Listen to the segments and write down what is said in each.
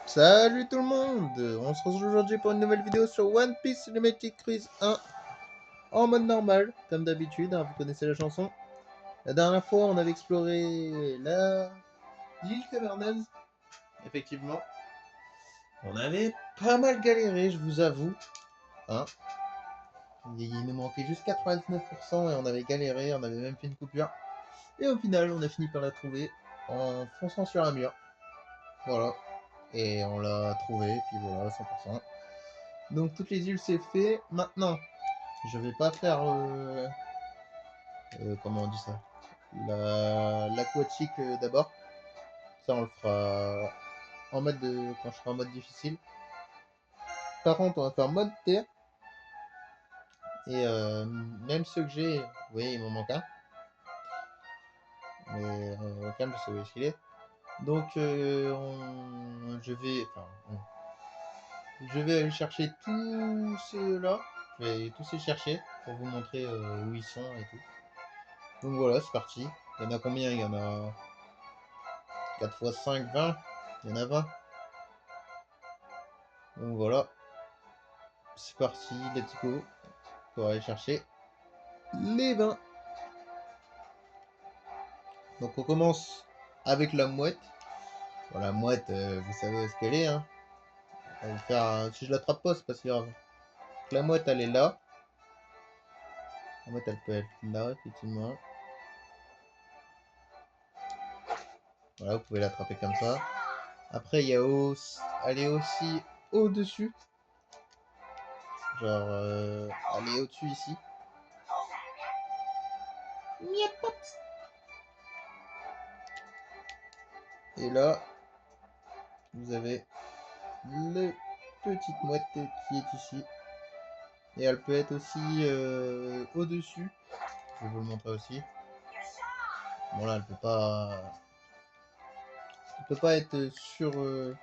Salut tout le monde, on se retrouve aujourd'hui pour une nouvelle vidéo sur One Piece Cinematic Cruise 1 en mode normal, comme d'habitude, hein, vous connaissez la chanson. La dernière fois, on avait exploré l'île Caverneuse, effectivement. On avait pas mal galéré, je vous avoue. Hein. Il nous manquait juste 99% et on avait galéré, on avait même fait une coupure. Et au final, on a fini par la trouver en fonçant sur un mur. Voilà. Et on l'a trouvé, puis voilà, 100%. Donc toutes les îles c'est fait. Maintenant, je vais pas faire comment on dit ça, l'aquatique d'abord. Ça on le fera en mode quand je serai en mode difficile. Par contre, on va faire mode terre. Et même ceux que j'ai, vous voyez, il m'en manque un. Mais au calme, je sais où est-ce qu'il est. Donc je vais aller chercher tous ceux-là. Je vais tous les chercher pour vous montrer où ils sont et tout. Donc voilà, c'est parti. Il y en a combien? Il y en a 4 x 5, 20. Il y en a 20. Donc voilà, c'est parti, let's go. On va aller chercher les 20. Donc on commence avec la mouette. Bon, la mouette, vous savez où est-ce qu'elle est. Hein. On va faire, si je l'attrape pas, c'est pas si grave. Donc, la mouette, elle est là. La mouette, elle peut être là, effectivement. Voilà, vous pouvez l'attraper comme ça. Après, elle est aussi au-dessus. Genre, elle est au-dessus ici. Et là, vous avez le petite mouette qui est ici. Et elle peut être aussi au-dessus. Je vais vous le montrer aussi. Bon là, elle peut pas être sur où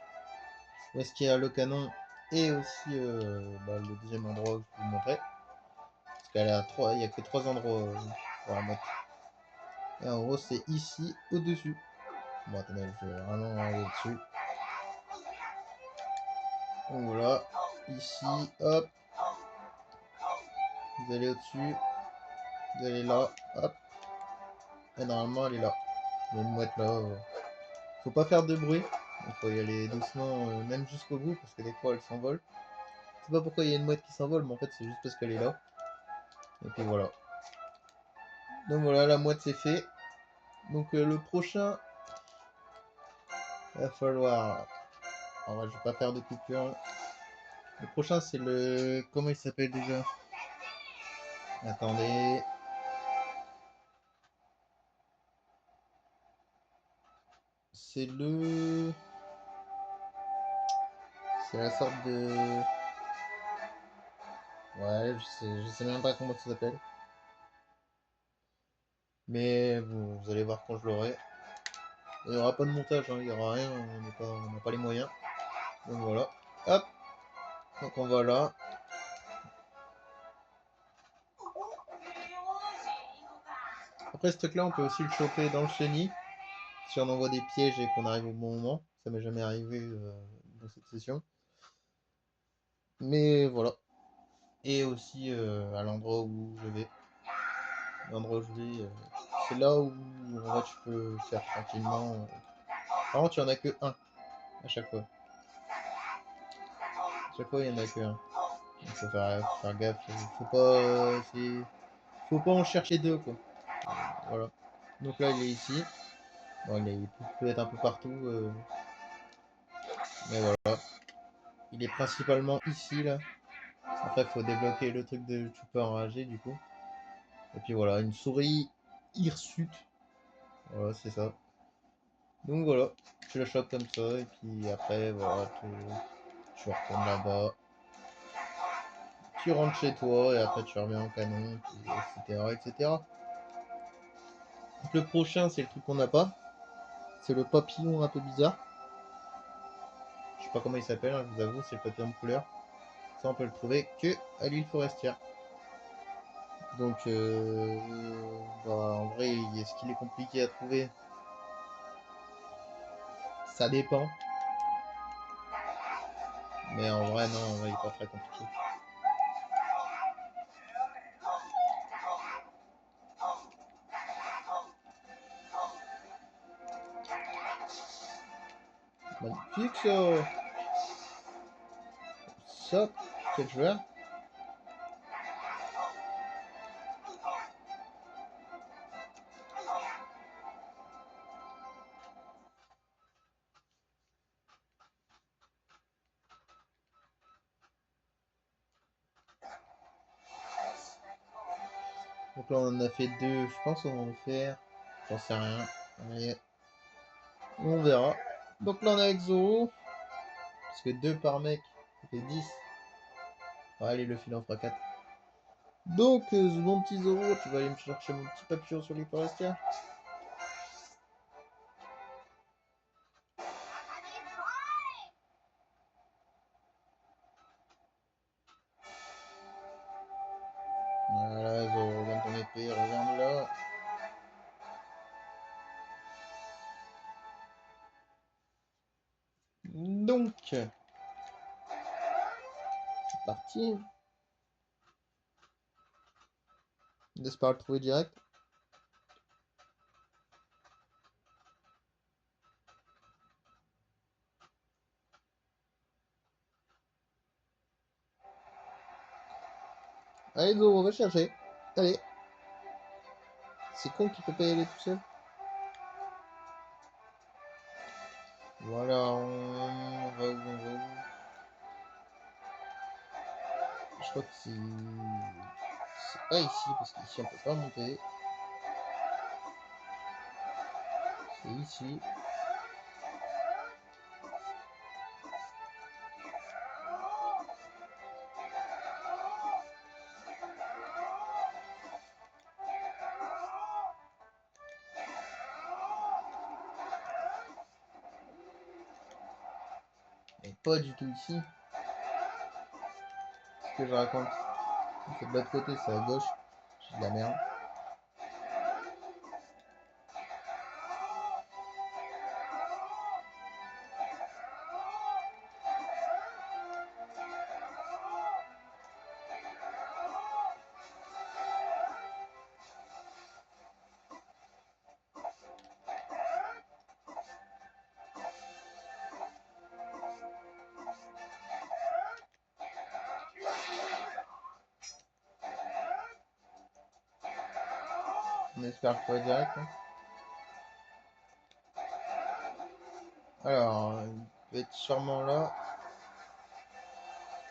est-ce qu'il y a le canon et aussi le deuxième endroit où je vais vous montrer. Parce qu'elle a trois, il y a que trois endroits pour la mettre. Et en gros, c'est ici au-dessus. Bon, attendez, je vais vraiment aller au-dessus. Donc voilà, ici, hop. Vous allez au-dessus, vous allez là, hop. Et normalement, elle est là. Il y a une mouette là. Faut pas faire de bruit. Il faut y aller doucement, même jusqu'au bout, parce que des fois elle s'envole. Je sais pas pourquoi il y a une mouette qui s'envole, mais en fait c'est juste parce qu'elle est là. Et puis voilà. Donc voilà, la mouette c'est fait. Donc le prochain, il va falloir... Alors, je vais pas faire de coupure. Le prochain c'est le... Comment il s'appelle déjà? Attendez. C'est le... C'est la sorte de... Ouais, je sais même pas comment ça s'appelle. Mais bon, vous allez voir quand je l'aurai. Il n'y aura pas de montage, hein, il n'y aura rien, on n'a pas les moyens. Donc voilà. Hop. Donc on va là. Après ce truc là on peut aussi le choper dans le chenil. Si on envoie des pièges et qu'on arrive au bon moment. Ça m'est jamais arrivé dans cette session. Mais voilà. Et aussi à l'endroit où je vais. L'endroit où je vais, c'est là où en vrai tu peux faire tranquillement. Par contre il n'y en a que un à chaque fois. À chaque fois il n'y en a que un. Donc faut faire gaffe. Faut pas en chercher deux quoi. Voilà. Donc là il est ici. Bon, il peut être un peu partout. Mais voilà. Il est principalement ici là. Après il faut débloquer le truc de Chopper enragé du coup. Et puis voilà, une souris hirsute. Voilà, c'est ça. Donc voilà, tu la chopes comme ça, et puis après, voilà, tu retournes là-bas, tu rentres chez toi, et après tu reviens au canon, puis, etc., etc. Donc le prochain, c'est le truc qu'on n'a pas. C'est le papillon un peu bizarre. Je sais pas comment il s'appelle, hein, je vous avoue, c'est le papillon de couleur. Ça, on peut le trouver que à l'île forestière. Donc, en vrai, est-ce qu'il est compliqué à trouver? Ça dépend. Mais en vrai, non, il est pas très compliqué. Magnifique ça. Ça, quel joueur. Donc là on en a fait deux, je pense qu'on va en faire. J'en sais rien. Allez. On verra. Donc là on est avec Zoro. Parce que 2 par mec, ça fait 10. Allez, le fil en fera 4. Donc, mon petit Zoro, tu vas aller me chercher mon petit papillon sur les forestiers. Voilà, Zoro, regarde ton épée, regarde là. Donc, c'est parti. On espère le trouver direct. Allez, Zoro, va chercher. Allez. C'est con qu'il peut pas y aller tout seul. Voilà, on va où, on va où? Je crois que c'est pas ici, parce qu'ici on peut pas monter. C'est ici. Mais pas du tout ici. Ce que je raconte. C'est de l'autre côté, c'est à gauche. J'ai de la merde. On espère trouver direct. Hein. Alors, il va être sûrement là.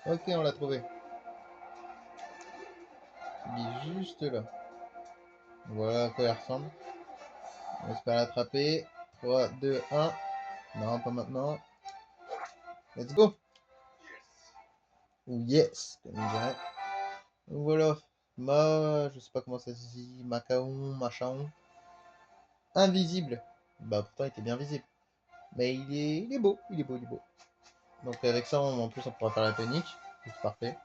Ok, on l'a trouvé. Il est juste là. Voilà à quoi il ressemble. On espère l'attraper. 3, 2, 1. Non, pas maintenant. Let's go. Ou yes, comme il dirait. Donc voilà. Je sais pas comment ça se dit. Macaon, machin. Invisible. Bah pourtant il était bien visible. Mais il est beau, il est beau, il est beau. Donc avec ça, en plus, on pourra faire la tonique. C'est parfait.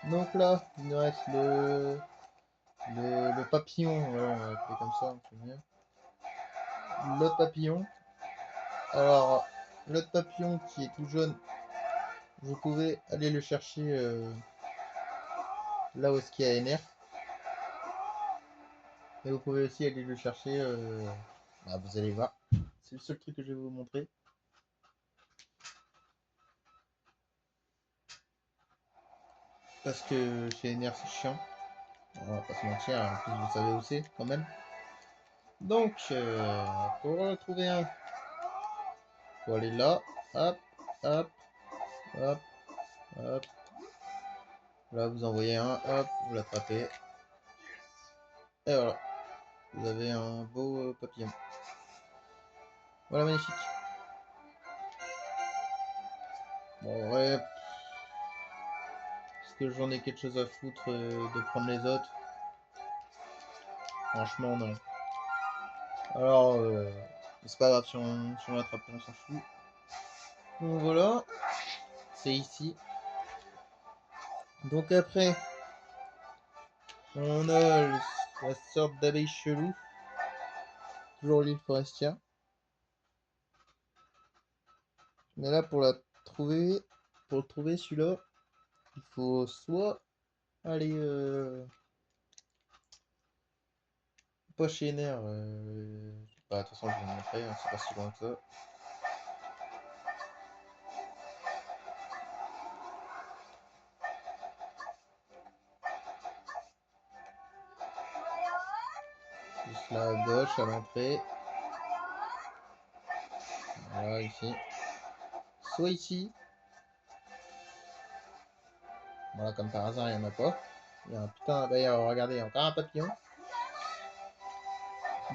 Donc là, il nous reste le papillon. Voilà, on va l'appeler comme ça, c'est mieux. L'autre papillon. Alors, l'autre papillon qui est tout jaune, vous pouvez aller le chercher là où est-ce qu'il y a NR. Et vous pouvez aussi aller le chercher. Bah, vous allez voir. C'est le seul truc que je vais vous montrer. Parce que chez NR c'est chiant. On va pas se mentir, en plus vous savez où c'est quand même. Donc, pour en trouver un, faut aller là. Hop, hop, hop, hop. Là vous envoyez un, hop, vous l'attrapez. Et voilà. Vous avez un beau papillon. Voilà, magnifique. Bon, ouais. Est-ce que j'en ai quelque chose à foutre de prendre les autres? Franchement, non. Alors, c'est pas grave, si on l'attrape, on s'en fout. Donc voilà, c'est ici. Donc après, on a la sorte d'abeille chelou. Toujours l'île forestière. Mais là, pour la le trouver celui-là, il faut soit aller pas chez Ener, bah, de toute façon je vais vous montrer, hein, c'est pas si loin que ça. Juste là à gauche, à l'entrée. Voilà, ici. Soit ici. Voilà, comme par hasard, il n'y en a pas. Il y a un putain, d'ailleurs, regardez, il y a encore un papillon.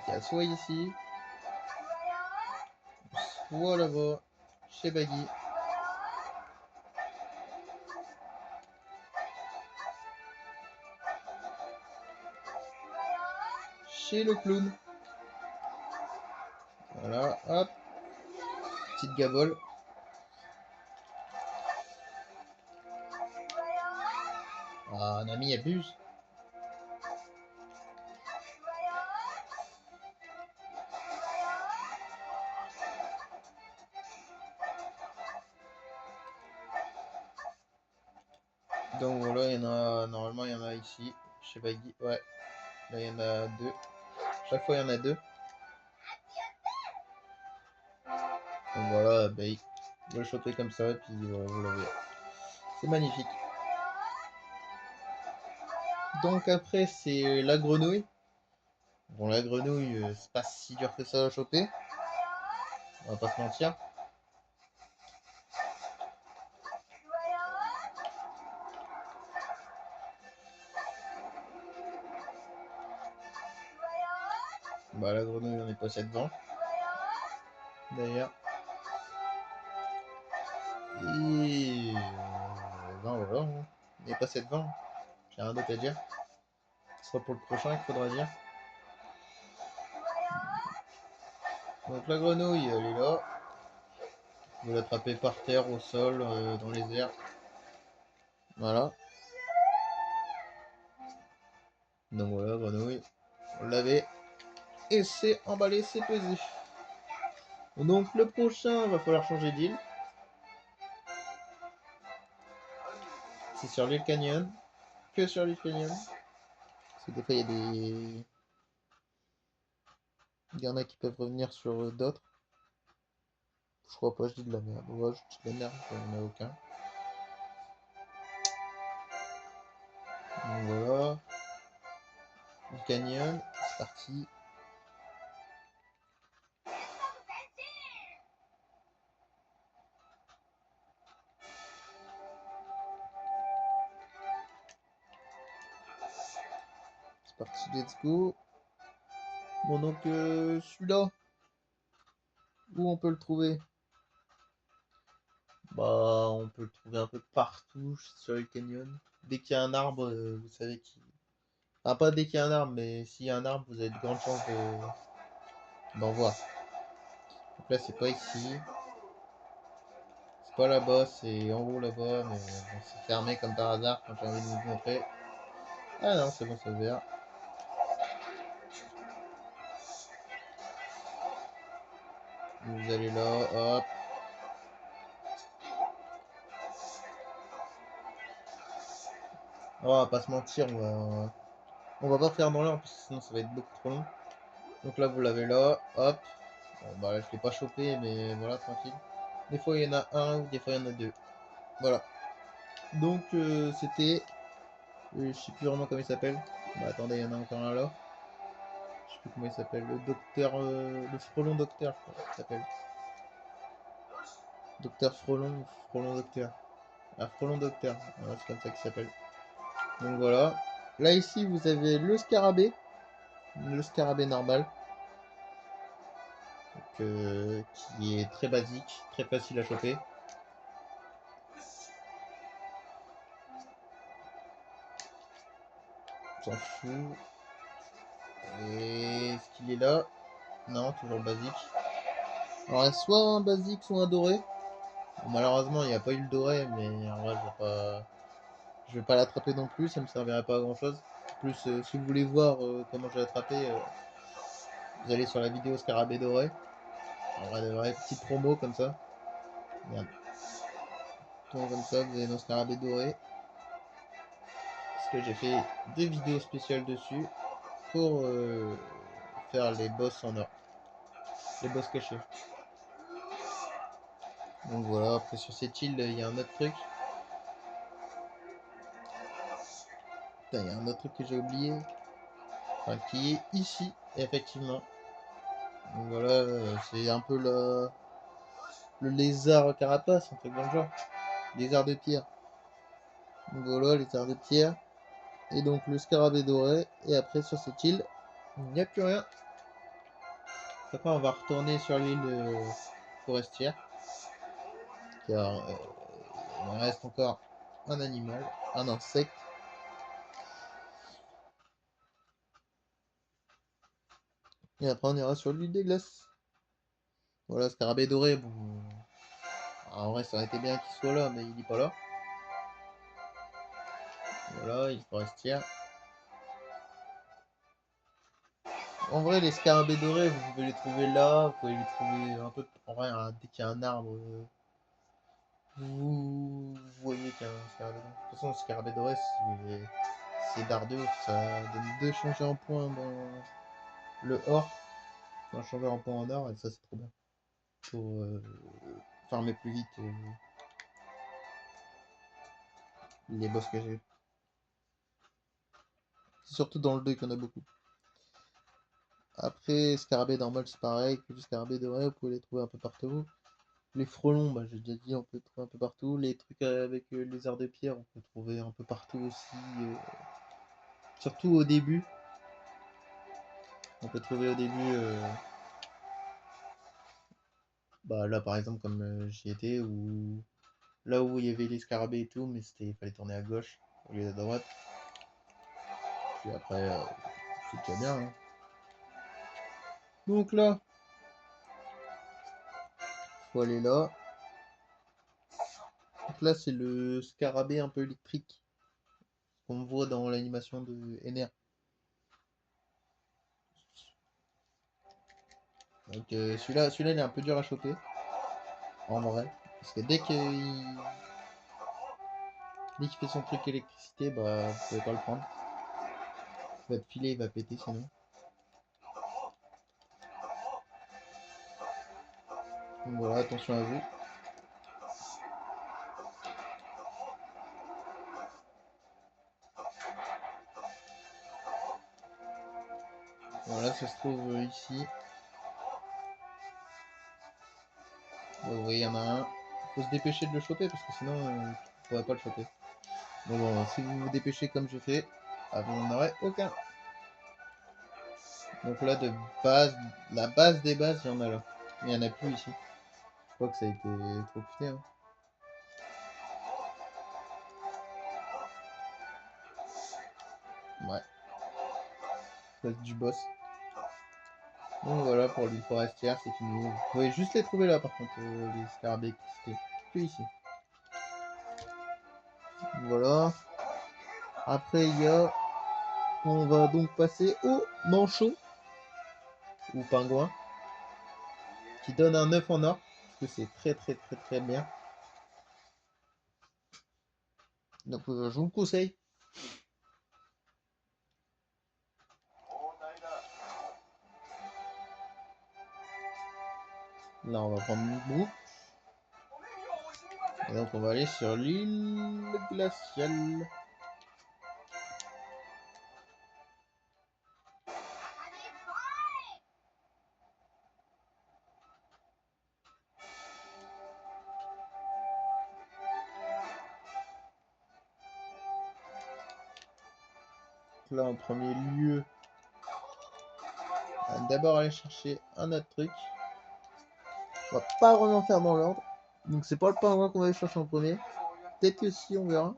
Il y a soit ici, soit là-bas, chez Baggy. Chez le clown. Voilà, hop. Petite gabole. Ah, Nami abuse. Donc voilà, il y en a, normalement il y en a ici, chez Baggy. Ouais, là il y en a deux. Chaque fois il y en a deux. Donc voilà, bah, vous le chopez comme ça, et puis voilà, vous l'avez. C'est magnifique. Donc après, c'est la grenouille. Bon, la grenouille, c'est pas si dur que ça à choper. On va pas se mentir. Bah, la grenouille, on est passé devant. D'ailleurs. Et ben voilà, on est passé devant. J'ai rien d'autre à dire. Ce sera pour le prochain qu'il faudra dire. Donc la grenouille, elle est là. Vous l'attrapez par terre, au sol, dans les airs. Voilà. Donc voilà, grenouille. On l'avait. Et c'est emballé, c'est pesé. Donc le prochain, va falloir changer d'île. C'est sur l'île Canyon. Que sur l'île Canyon. Parce que des fois, il y a des... Il y en a qui peuvent revenir sur d'autres. Je crois pas, je dis de la merde. Ouais, je dis de la merde, il n'y en a aucun. Donc voilà. Le canyon, c'est parti. C'est parti, let's go. Bon, donc celui-là, où on peut le trouver? Bah, on peut le trouver un peu partout sur le canyon. Dès qu'il y a un arbre, vous savez qui. Enfin, pas dès qu'il y a un arbre, mais s'il y a un arbre, vous avez de grandes chances d'en voir. Donc là, c'est pas ici. C'est pas là-bas, c'est en haut là-bas, mais bon, c'est fermé comme par hasard quand j'ai envie de vous montrer. Ah non, c'est bon, c'est ouvert. Vous allez là, hop. Oh, on va pas se mentir, on va pas faire dans l'ordre parce que sinon ça va être beaucoup trop long. Donc là, vous l'avez là, hop. Bon, bah, je l'ai pas chopé, mais voilà, tranquille. Des fois, il y en a un ou des fois, il y en a deux. Voilà. Donc, c'était. Je sais plus vraiment comment il s'appelle. Bah, attendez, il y en a encore un là. Je sais plus comment il s'appelle. Le docteur. Le frelon docteur, je crois qu'il s'appelle. Docteur Frelon ou Frelon docteur. Ah, Frelon docteur. Voilà, c'est comme ça qu'il s'appelle. Donc voilà. Là, ici, vous avez le scarabée. Le scarabée normal. Donc, qui est très basique, très facile à choper. On s'en fout. Et est-ce qu'il est là? Non, toujours basique. Alors, soit un basique, soit un doré. Bon, malheureusement, il n'y a pas eu le doré, mais en vrai, je vais pas l'attraper non plus, ça me servirait pas à grand chose. En plus, si vous voulez voir comment je l'ai attrapé, vous allez sur la vidéo Scarabée doré. En vrai, de vrai, petite promo comme ça. Merde. Donc comme ça, vous avez nos scarabées dorés. Parce que j'ai fait 2 vidéos spéciales dessus pour faire les boss en or. Les boss cachés. Donc voilà, après sur cette île, il y a un autre truc. Putain, il y a un autre truc que j'ai oublié. Enfin, qui est ici, effectivement. Donc voilà, c'est un peu le lézard carapace, un truc dans le genre. Lézard de pierre. Donc voilà, lézard de pierre. Et donc le scarabée doré. Et après sur cette île, il n'y a plus rien. Après on va retourner sur l'île forestière. Car il reste encore un animal, un insecte. Et après on ira sur l'île des glaces. Voilà, scarabée doré, bon. En vrai ça aurait été bien qu'il soit là, mais il n'est pas là. Voilà, île forestière. En vrai, les scarabées dorés, vous pouvez les trouver là, vous pouvez les trouver un peu. En vrai, dès qu'il y a un arbre, vous voyez qu'il y a un scarabée doré. De toute façon, le scarabée doré, c'est d'Ardeau, ça donne 2 changer en point dans le or, un changer en point en or, et ça, c'est trop bien. Pour farmer plus vite les boss que j'ai. C'est surtout dans le 2 qu'il y en a beaucoup. Après, scarabée normal, c'est pareil que le scarabée doré, vous pouvez les trouver un peu partout. Les frelons, bah, j'ai déjà dit, on peut les trouver un peu partout. Les trucs avec les arts de pierre, on peut trouver un peu partout aussi. Surtout au début. On peut trouver au début, bah, là par exemple, comme j'y étais, ou là où il y avait les scarabées et tout, mais il fallait tourner à gauche au lieu d'à droite. Puis après, c'est déjà bien. Hein. Donc là, faut aller là. Donc là, c'est le scarabée un peu électrique qu'on voit dans l'animation de NR. Donc celui-là, il est un peu dur à choper, en vrai. Parce que dès qu'il fait son truc électricité, bah vous pouvez pas le prendre. Votre filet il va péter sinon. Donc voilà, attention à vous. Voilà, ça se trouve ici. Bon, vous voyez, il y en a un. Faut se dépêcher de le choper parce que sinon vous pourrez pas le choper. Mais bon, si vous vous dépêchez comme je fais, vous n'en aurez aucun. Donc là, de base, la base des bases, il y en a là. Il n'y en a plus ici. Je crois que ça a été trop puté. Hein. Ouais, place du boss. Donc voilà, pour l'île forestière, c'est fini. Vous pouvez juste les trouver là, par contre, les scarabées électricité. Que ici. Voilà. Après, il y a... On va donc passer au manchot, ou pingouin, qui donne un œuf en or. Parce que c'est très très très très bien. Donc je vous le conseille. Là, on va prendre une boucle. Et donc, on va aller sur l'île glaciale. Là, en premier lieu, on va d'abord aller chercher un autre truc. On va pas vraiment faire dans l'ordre. Donc, c'est pas le pingouin qu'on va aller chercher en premier. Peut-être que si, on verra.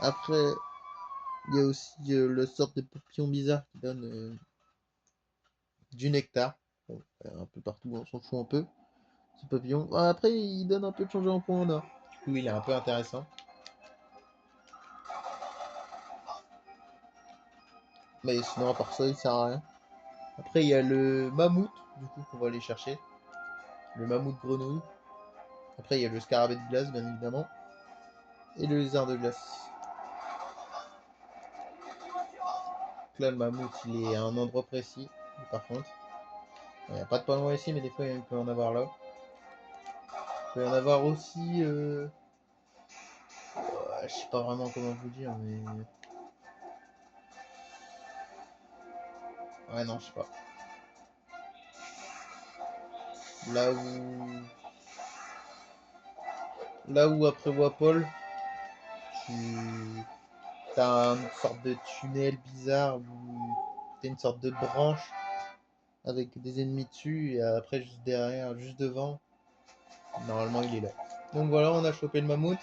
Après, il y a aussi le sort de papillon bizarre qui donne du nectar. Bon, un peu partout, on s'en fout un peu. Ce papillon. Après, il donne un peu de changer en point en or. Du coup, il est un peu intéressant. Mais sinon, à part ça, il sert à rien. Après, il y a le mammouth, du coup, qu'on va aller chercher. Le mammouth grenouille. Après, il y a le scarabée de glace, bien évidemment. Et le lézard de glace. Donc là, le mammouth, il est à un endroit précis. Par contre, il n'y a pas de pingouin ici, mais des fois, il peut en avoir là. Il peut y en avoir aussi... je sais pas vraiment comment vous dire, mais... Ouais, non, je sais pas. Là où... Là où après Wapol, tu... T'as une sorte de tunnel bizarre où t'as une sorte de branche avec des ennemis dessus et après juste derrière, juste devant, normalement il est là. Donc voilà, on a chopé le mammouth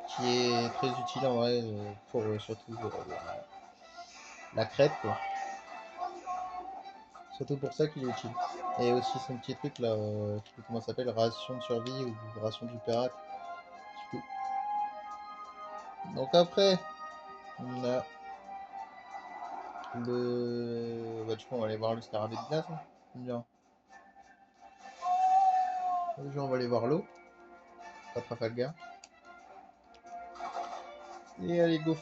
qui est très utile en vrai pour surtout la crête quoi. Surtout pour ça qu'il est utile. Et aussi son petit truc là, je sais plus comment ça s'appelle, ration de survie ou ration du pirate. Je sais plus. Donc après, on a le... Bah du coup on va aller voir le scarabée de glace. Hein. Déjà on va aller voir l'eau. Pas Trafalgar. Et allez go.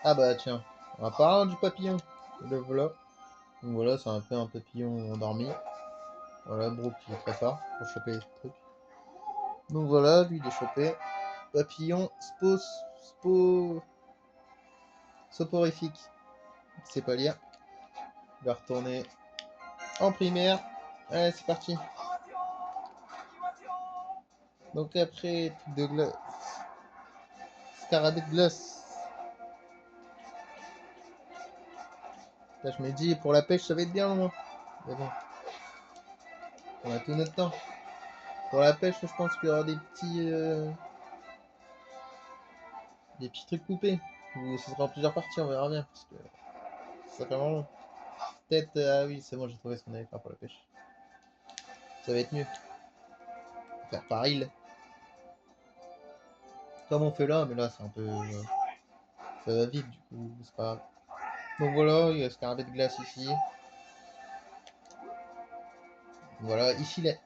Ah bah tiens, on va parler du papillon. Le voilà. Donc voilà, c'est un peu un papillon endormi. Voilà, Brooke qui est très fort pour choper les trucs. Donc voilà, lui il est chopé. Papillon soporifique. Il sait pas lire. Il va retourner en primaire. Allez, c'est parti. Donc après, truc de glace. Scarabée de glace. Là, je me dis, pour la pêche, ça va être bien au moins. Mais bon, on a tout notre temps. Pour la pêche, je pense qu'il y aura des petits trucs coupés. Ou ce sera en plusieurs parties, on verra bien. Parce que ça fait vraiment long. Peut-être, ah oui, c'est bon, j'ai trouvé ce qu'on allait faire pour la pêche. Ça va être mieux. Faire par île. Comme on fait là, mais là, c'est un peu. Ça va vite, du coup, c'est pas grave. Donc voilà, il y a scarabée de glace ici. Voilà, ici, il est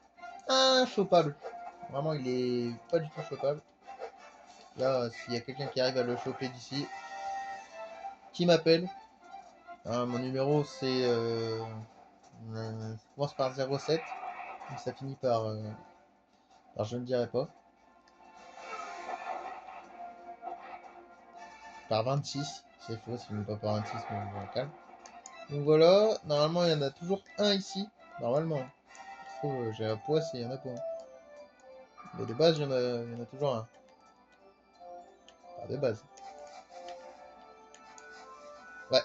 inchopable. Vraiment, il est pas du tout chopable. Là, s'il y a quelqu'un qui arrive à le choper d'ici, qui m'appelle. Hein, mon numéro, c'est. Ça commence par 07. Et ça finit par je ne dirai pas. Par 26. C'est faux, ça finit pas par 26, mais bon, calme. Donc voilà, normalement, il y en a toujours un ici. Normalement. Je trouve, j'ai un poids, il y en a pas. Mais de base, il y en a toujours un. Enfin, de base. Ouais.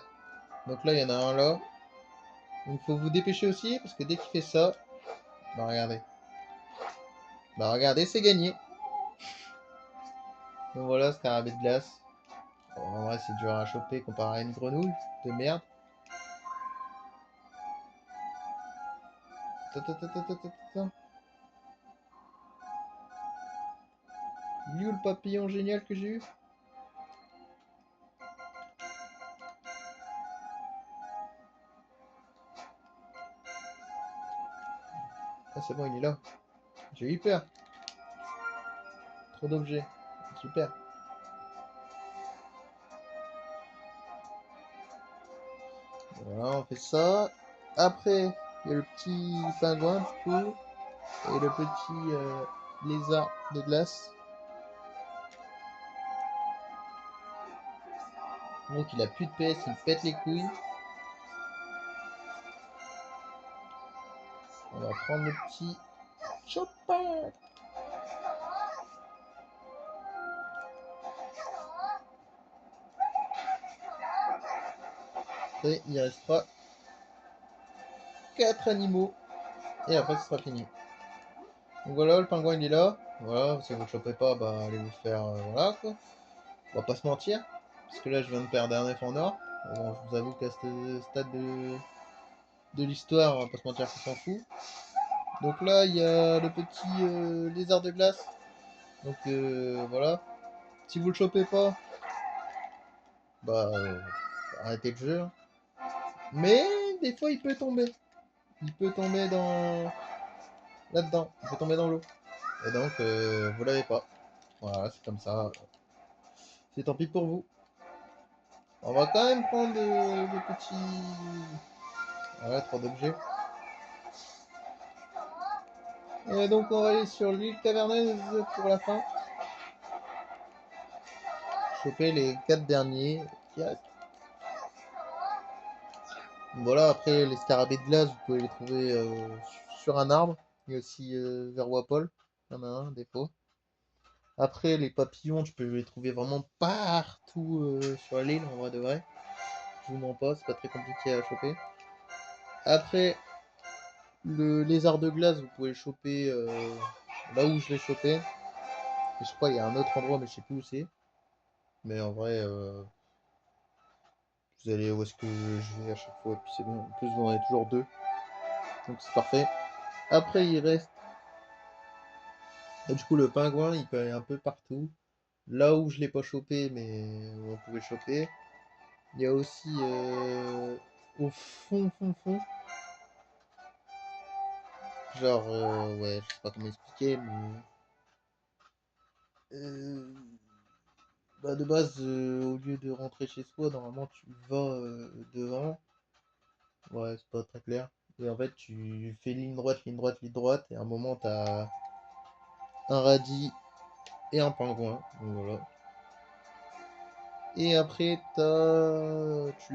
Donc là, il y en a un là. Donc faut vous dépêcher aussi, parce que dès qu'il fait ça, bah regardez. Bah regardez, c'est gagné. Donc voilà, scarabée de glace. Bon, en vrai, c'est dur à choper comparé à une grenouille de merde. Ta, ta, ta, ta, ta, ta, ta. Il est où le papillon génial que j'ai eu? Ah c'est bon, il est là. J'ai eu peur. Trop d'objets. Super. Voilà, on fait ça. Après, il y a le petit pingouin du coup. Et le petit lézard de glace. Donc il a plus de PS, il pète les couilles. On va prendre le petit chopper. Et il restera 4 animaux. Et après ce sera fini. Donc voilà, le pingouin il est là. Voilà, si vous le chopez pas, bah allez vous faire. Voilà quoi. On va pas se mentir. Parce que là je viens de perdre un œuf en or. Bon, je vous avoue qu'à ce stade de l'histoire, on va pas se mentir, on s'en fout. Donc là il y a le petit lézard de glace. Donc voilà. Si vous le chopez pas, bah arrêtez le jeu. Hein. Mais des fois il peut tomber. il peut tomber dans là-dedans, il peut tomber dans l'eau. Et donc, vous l'avez pas. Voilà, c'est comme ça. C'est tant pis pour vous. On va quand même prendre des petits... Voilà, 3 d'objets. Et donc, on va aller sur l'île caverneuse pour la fin. Choper les 4 derniers qui restent. Voilà, après les scarabées de glace, vous pouvez les trouver sur un arbre. Et aussi vers Wapol. Il y en a un, des fois. Après, les papillons, tu peux les trouver vraiment partout sur l'île, en vrai de vrai. Je vous mens pas, c'est pas très compliqué à choper. Après, le lézard de glace, vous pouvez le choper là où je l'ai chopé. Et je crois qu'il y a un autre endroit, mais je sais plus où c'est. Mais en vrai, vous allez où est-ce que je vais à chaque fois. Et puis c'est bon. En plus, vous en avez toujours 2. Donc c'est parfait. Après, il reste. Et du coup, le pingouin, il peut aller un peu partout. Là où je l'ai pas chopé, mais où on pouvait le choper. Il y a aussi au fond. Genre, ouais, je sais pas comment expliquer, mais. euh, Bah de base, au lieu de rentrer chez soi, normalement tu vas devant. Ouais, c'est pas très clair. Et en fait, tu fais ligne droite, et à un moment, t'as un radis et un pingouin. Donc voilà. Et après, tu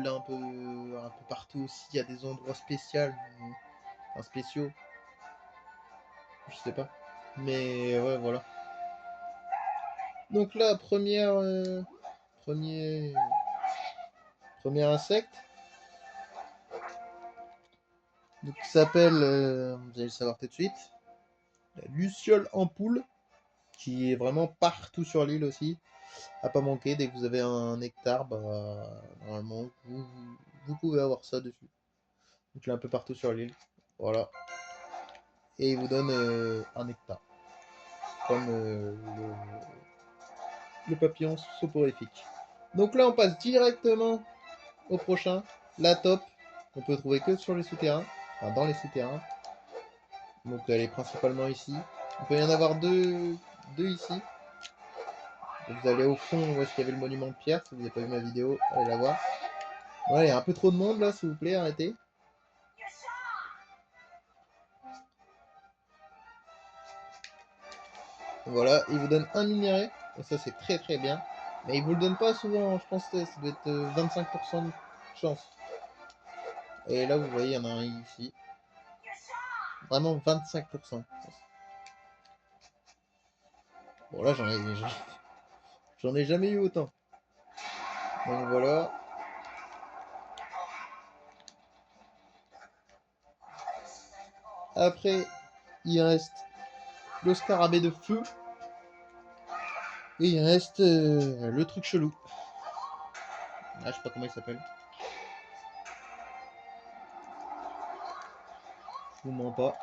l'as un peu partout aussi. Il y a des endroits spéciaux, enfin spéciaux, je sais pas. Mais ouais, voilà. Donc là, premier, premier insecte, donc qui s'appelle, vous allez le savoir tout de suite, la luciole en poule, qui est vraiment partout sur l'île aussi, à pas manquer. Dès que vous avez un nectar, bah, normalement, vous pouvez avoir ça dessus. Donc là, un peu partout sur l'île, voilà. Et il vous donne un nectar, comme le papillon soporifique. Donc là, on passe directement au prochain, la taupe, qu'on peut trouver que sur les souterrains, enfin dans les souterrains. Donc elle est principalement ici. Il peut y en avoir deux ici. Donc, vous allez au fond où est-ce qu'il y avait le monument de pierre. Si vous n'avez pas vu ma vidéo, allez la voir. Voilà, il y a un peu trop de monde là, s'il vous plaît, arrêtez. Voilà, il vous donne un minerai. Et ça, c'est très très bien. Mais il vous le donne pas souvent. Je pense que ça doit être 25% de chance. Et là, vous voyez, il y en a un ici. Vraiment 25%. Bon, là, j'en ai jamais eu autant. Donc voilà. Après, il reste le scarabée de feu. Et il reste le truc chelou. Ah, je sais pas comment il s'appelle. Je vous mens pas.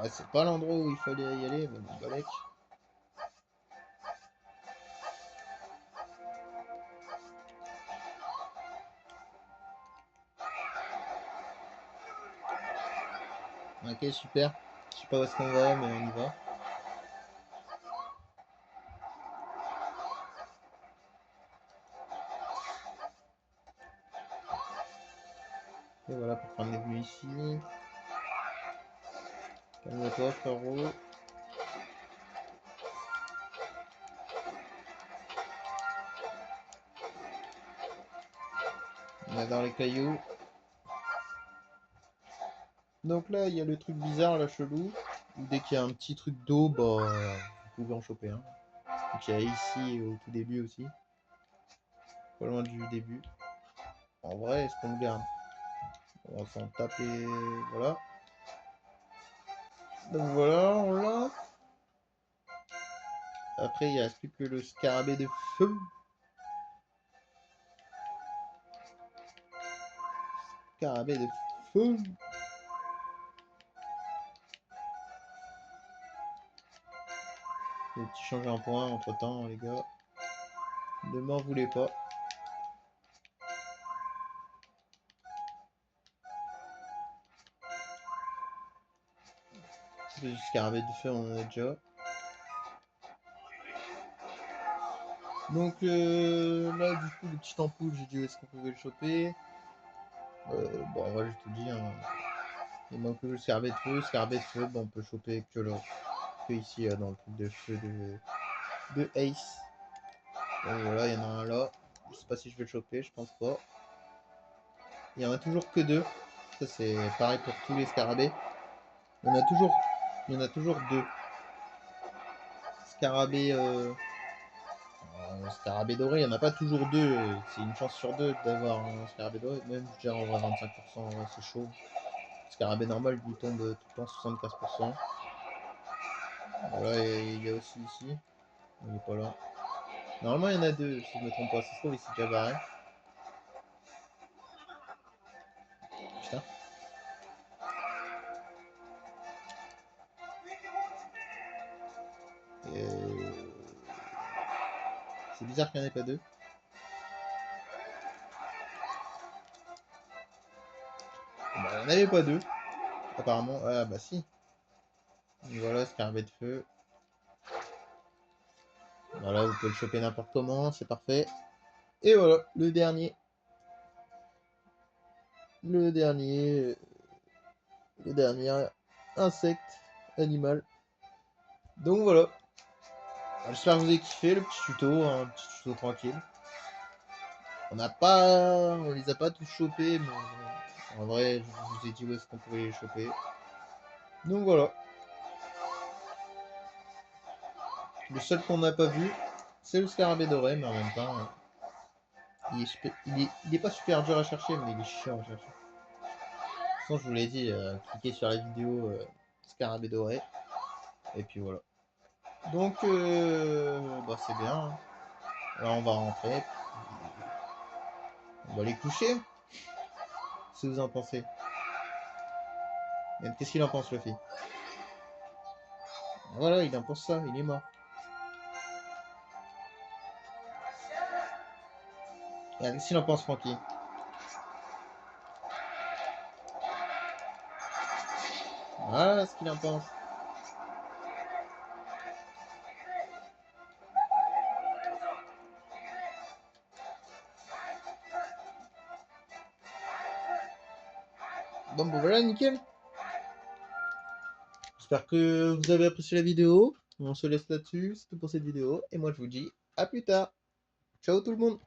Ouais, c'est pas l'endroit où il fallait y aller, mais bon, balèque. Ok, super. Je sais pas où est-ce qu'on va, mais on y va. Et voilà, pour prendre les bleus ici. Calme-toi, frérot. On est dans les cailloux. Donc là, il y a le truc bizarre, là, chelou. Dès qu'il y a un petit truc d'eau, bah, vous pouvez en choper un. Donc il y a ici au tout début aussi. Pas loin du début. En vrai, est-ce qu'on le garde? On va s'en taper. Voilà. Donc voilà, on l'a. Après, il reste plus que le scarabée de feu. Scarabée de feu. Des petits changements en point entre temps, les gars. Ne m'en voulez pas. Le scarabée de feu, on en a déjà. Donc là, du coup, le petit ampoule, j'ai dit où est-ce qu'on pouvait le choper. Bon, en vrai, je te dis, hein, il manque le scarabée de feu. Scarabée de feu, bon, on peut choper que là. Que ici, dans le truc de feu de Ace. Donc voilà, il y en a un là. Je sais pas si je vais le choper, je pense pas. Il y en a toujours que deux. Ça, c'est pareil pour tous les scarabées. Il y en a toujours deux. Scarabée, scarabée doré, il n'y en a pas toujours deux. C'est une chance sur deux d'avoir un scarabée doré. Même, je dirais en vrai 25%, c'est chaud. Le scarabée normal lui tombe tout le temps 75%. Voilà, et il y a aussi ici. Il est pas là. Normalement, il y en a deux, si je me trompe pas. Ça se trouve, il s'est déjà barré. Putain. C'est bizarre qu'il n'y en ait pas deux. Bah, il n'y en avait pas deux. Apparemment. Ah, bah si. Donc voilà, scarabée de feu. Voilà, vous pouvez le choper n'importe comment, c'est parfait. Et voilà, le dernier. Le dernier. Le dernier insecte, animal. Donc voilà. J'espère que vous avez kiffé le petit tuto, un petit tuto tranquille. On les a pas tous chopés, mais en vrai, je vous ai dit où est-ce qu'on pouvait les choper. Donc voilà. Le seul qu'on n'a pas vu, c'est le scarabée doré, mais en même temps, il est pas super dur à chercher, mais il est chiant à chercher. De toute façon, je vous l'ai dit, cliquez sur la vidéo scarabée doré, et puis voilà. Donc, bah c'est bien, hein. Là, on va rentrer, on va les coucher. Si vous en pensez. Qu'est-ce qu'il en pense, Luffy? Voilà, il en pense ça, il est mort. Qu'est-ce qu'il en pense, Francky? Voilà ce qu'il en pense. Bon, bah voilà, nickel. J'espère que vous avez apprécié la vidéo. On se laisse là-dessus, c'est tout pour cette vidéo. Et moi, je vous dis à plus tard. Ciao tout le monde.